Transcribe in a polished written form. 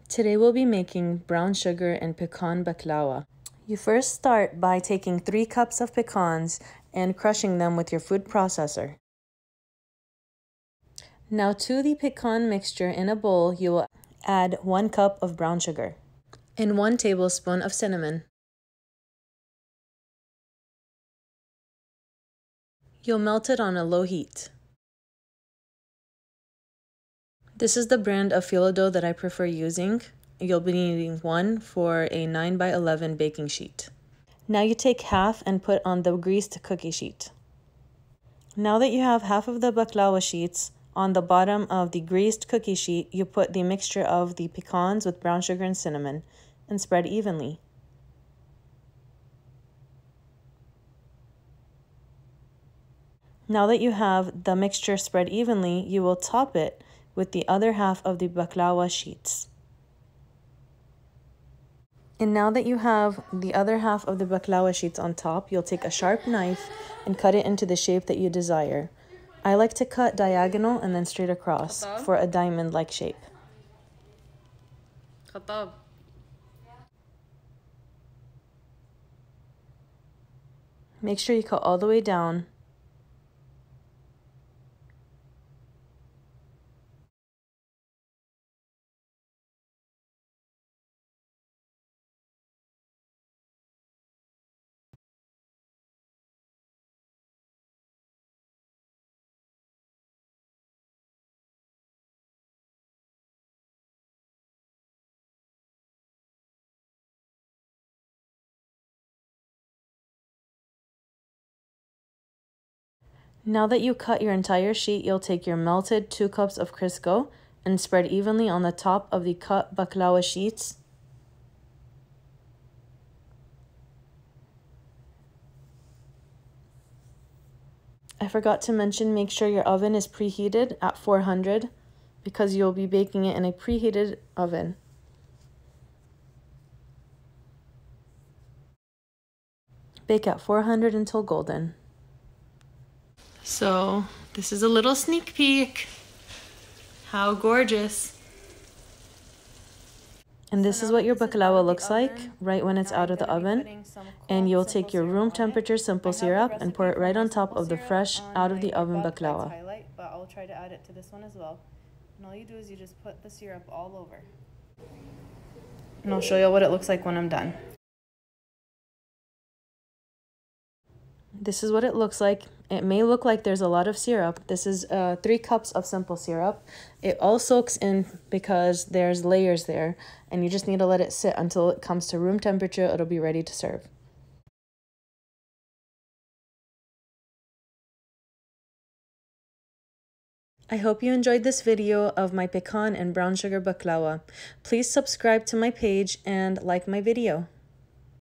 Today we'll be making brown sugar and pecan baklava. You first start by taking 3 cups of pecans and crushing them with your food processor. Now to the pecan mixture in a bowl, you will add 1 cup of brown sugar and 1 tablespoon of cinnamon. You'll melt it on a low heat. This is the brand of phyllo dough that I prefer using. You'll be needing 1 for a 9 by 11 baking sheet. Now you take half and put on the greased cookie sheet. Now that you have half of the baklava sheets, on the bottom of the greased cookie sheet, you put the mixture of the pecans with brown sugar and cinnamon and spread evenly. Now that you have the mixture spread evenly, you will top it with the other half of the baklava sheets. And now that you have the other half of the baklava sheets on top, you'll take a sharp knife and cut it into the shape that you desire. I like to cut diagonal and then straight across for a diamond-like shape. Make sure you cut all the way down. Now that you cut your entire sheet, you'll take your melted 2 cups of crisco and spread evenly on the top of the cut baklava sheets. I forgot to mention, make sure your oven is preheated at 400 because you'll be baking it in a preheated oven. Bake at 400 until golden. So, this is a little sneak peek. How gorgeous. And this is what your baklava looks like right when it's out of the oven. And you'll take your room temperature simple syrup and pour it right on top of the fresh out of the oven baklava. But I'll try to add it to this one as well. And all you do is you just put the syrup all over. And I'll show you what it looks like when I'm done. This is what it looks like. It may look like there's a lot of syrup. This is 3 cups of simple syrup. It all soaks in because there's layers there, and you just need to let it sit until it comes to room temperature. It'll be ready to serve. I hope you enjoyed this video of my pecan and brown sugar baklava. Please subscribe to my page and like my video.